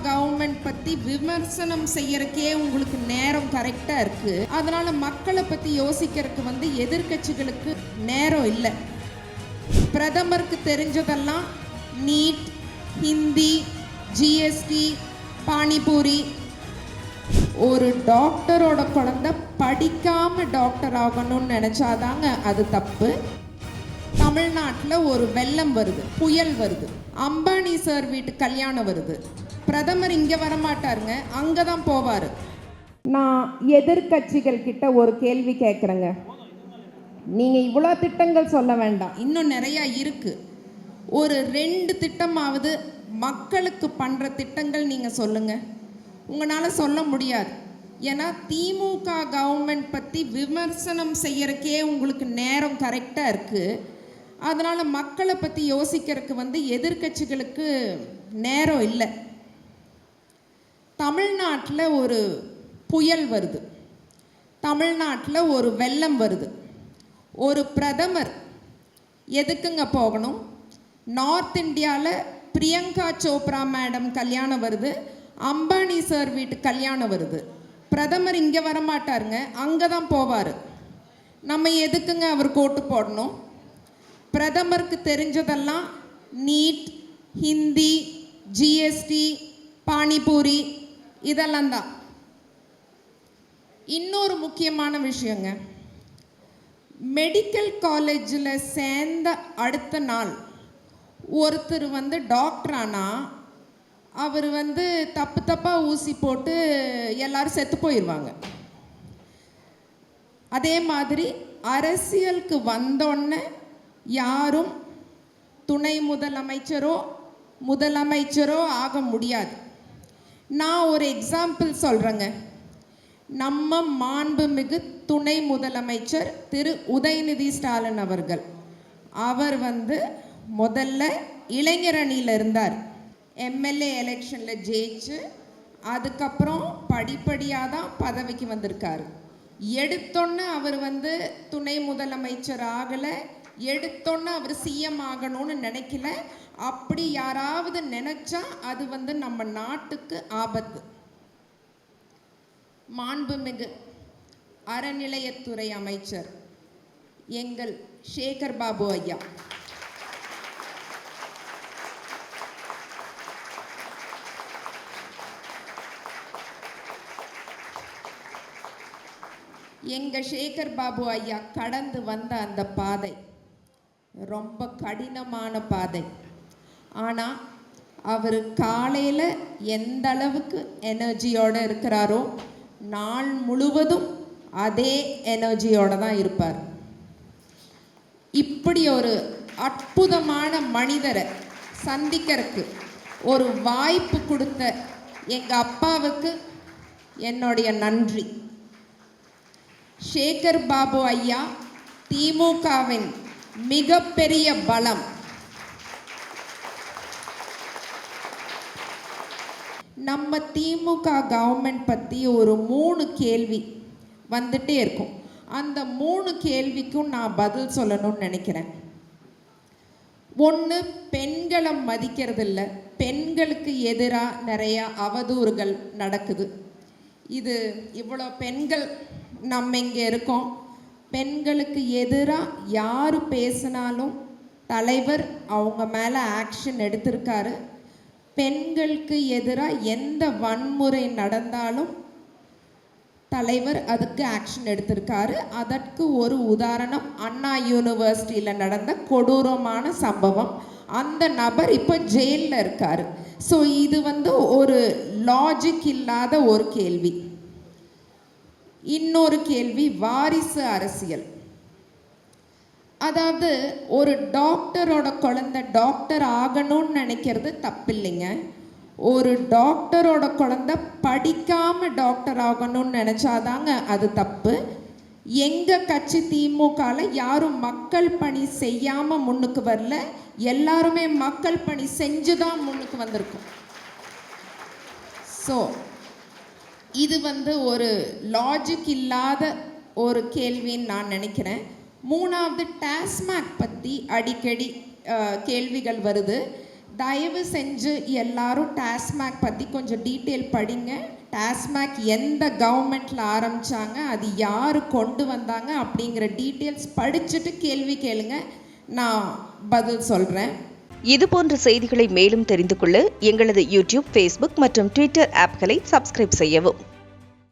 Government பற்றி விமர்சனம் செய்யறக்கே உங்களுக்கு நேரம் கரெக்டாக இருக்குது. அதனால் மக்களை பற்றி யோசிக்கிறதுக்கு எதிர்கட்சிகளுக்கு நேரம் இல்லை. பிரதமருக்கு தெரிஞ்சதெல்லாம் நீட், ஹிந்தி, ஜிஎஸ்டி, பானிபூரி. ஒரு டாக்டரோட குழந்தை படிக்காமல் டாக்டர் ஆகணும்னு நினச்சாதாங்க அது தப்பு. தமிழ்நாட்டில் ஒரு வெள்ளம் வருது, புயல் வருது, அம்பானி சார் வீட்டு கல்யாணம் வருது. பிரதமர் இங்கே வரமாட்டாருங்க, அங்கே தான் போவார். நான் எதிர்கட்சிகள் கிட்ட ஒரு கேள்வி கேட்குறேங்க. நீங்கள் இவ்வளோ திட்டங்கள் சொல்ல வேண்டாம், இன்னும் நிறையா இருக்குது. ஒரு 2 திட்டமாவது மக்களுக்கு பண்ணுற திட்டங்கள் நீங்கள் சொல்லுங்கள். உங்களால் சொல்ல முடியாது. ஏன்னா திமுக கவர்மெண்ட் பற்றி விமர்சனம் செய்யறக்கே உங்களுக்கு நேரம் கரெக்டாக இருக்குது. அதனால் மக்களை பற்றி யோசிக்கிறதுக்கு எதிர்கட்சிகளுக்கு நேரம் இல்லை. தமிழ்நாட்டில் ஒரு புயல் வருது, தமிழ்நாட்டில் ஒரு வெள்ளம் வருது. ஒரு பிரதமர் எதுக்குங்க போகணும்? நார்த் இந்தியாவில் பிரியங்கா சோப்ரா மேடம் கல்யாணம் வருது, அம்பானி சார் வீட்டு கல்யாணம் வருது. பிரதமர் இங்கே வரமாட்டாருங்க, அங்கே தான் போவார். நம்ம எதுக்குங்க அவர் கோட்டு போடணும்? பிரதமருக்கு தெரிஞ்சதெல்லாம் நீட், ஹிந்தி, ஜிஎஸ்டி, பானிபூரி இதெல்லாம் தான். இன்னொரு முக்கியமான விஷயங்க, மெடிக்கல் காலேஜில் சேர்ந்த அடுத்த நாள் ஒருத்தர் டாக்டர் ஆனால் அவர் தப்பாக ஊசி போட்டு எல்லாரும் செத்து போயிடுவாங்க. அதே மாதிரி அரசியலுக்கு வந்தோடனே யாரும் துணை முதலமைச்சரோ ஆக முடியாது. நான் ஒரு எக்ஸாம்பிள் சொல்கிறேங்க. நம்ம மாண்புமிகு துணை முதலமைச்சர் திரு உதயநிதி ஸ்டாலின் அவர்கள், அவர் முதல்ல இளைஞர் அணியில் இருந்தார். எம்எல்ஏ எலெக்ஷனில் ஜெயிச்சு அதுக்கப்புறம் படிப்படியாக தான் பதவிக்கு வந்திருக்காரு. எடுத்தோன்னே அவர் துணை முதலமைச்சர் ஆகலை, எடுத்தோன்னே அவர் சிஎம் ஆகணும்னு நினைக்கல. அப்படி யாராவது நினைச்சா அது நம்ம நாட்டுக்கு ஆபத்து. மாண்புமிகு அறநிலையத்துறை அமைச்சர் எங்கள் சேகர் பாபு ஐயா கடந்து வந்த அந்த பாதை ரொம்ப கடினமான பாதை. ஆனால் அவர் காலையில் எந்த அளவுக்கு எனர்ஜியோடு இருக்கிறாரோ நாள் முழுவதும் அதே எனர்ஜியோடு தான் இருப்பார். இப்படி ஒரு அற்புதமான மனிதரை சந்திக்கிறதுக்கு ஒரு வாய்ப்பு கொடுத்த எங்கள் அப்பாவுக்கு என்னுடைய நன்றி. சேகர் பாபு ஐயா திமுகவின் மிகப்பெரிய பலம். நம்ம திமுக கவர்மெண்ட் பற்றி ஒரு 3 கேள்வி வந்துட்டே இருக்கும். அந்த 3 கேள்விக்கும் நான் பதில் சொல்லணும்னு நினைக்கிறேன். ஒன்று, பெண்களை மதிக்கிறதில்ல, பெண்களுக்கு எதிராக நிறையா அவதூறுகள் நடக்குது. இது இவ்வளோ பெண்கள் நம்ம இங்கே இருக்கோம், பெண்களுக்கு எதிராக யார் பேசினாலும் தலைவர் அவங்க மேலே ஆக்ஷன் எடுத்திருக்காரு. பெண்களுக்கு எதிராக எந்த வன்முறை நடந்தாலும் தலைவர் அதுக்கு ஆக்ஷன் எடுத்திருக்காரு. அதற்கு ஒரு உதாரணம் அண்ணா யூனிவர்சிட்டியில் நடந்த கொடூரமான சம்பவம். அந்த நபர் இப்போ ஜெயிலில் இருக்கார். ஸோ இது ஒரு லாஜிக் இல்லாத ஒரு கேள்வி. இன்னொரு கேள்வி, வாரிசு அரசியல். அதாவது ஒரு டாக்டரோட குழந்தை டாக்டர் ஆகணும்னு நினைக்கிறது தப்பில்லைங்க. ஒரு டாக்டரோட குழந்தை படிக்காமல் டாக்டர் ஆகணும்னு நினச்சாதாங்க அது தப்பு. எங்கள் கட்சி திமுகவில் யாரும் மக்கள் பணி செய்யாமல் முன்னுக்கு வரல, எல்லாருமே மக்கள் பணி செஞ்சு தான் முன்னுக்கு வந்திருக்கோம். ஸோ இது ஒரு லாஜிக் இல்லாத ஒரு கேள்வின்னு நான் நினைக்கிறேன். 3வது, டாஸ்மாக் பற்றி அடிக்கடி கேள்விகள் வருது. தயவு செஞ்சு எல்லாரும் டாஸ்மாக் பற்றி கொஞ்சம் டீட்டெயில் படிங்க. டாஸ்மாக் எந்த கவர்மெண்ட்டில் ஆரம்பித்தாங்க, அது யார் கொண்டு வந்தாங்க அப்படிங்கிற டீட்டெயில்ஸ் படிச்சுட்டு கேள்வி கேளுங்க, நான் பதில் சொல்கிறேன். இதுபோன்ற செய்திகளை மேலும் தெரிந்து கொள்ள எங்களது யூடியூப், ஃபேஸ்புக் மற்றும் ட்விட்டர் ஆப்களை சப்ஸ்கிரைப் செய்யவும்.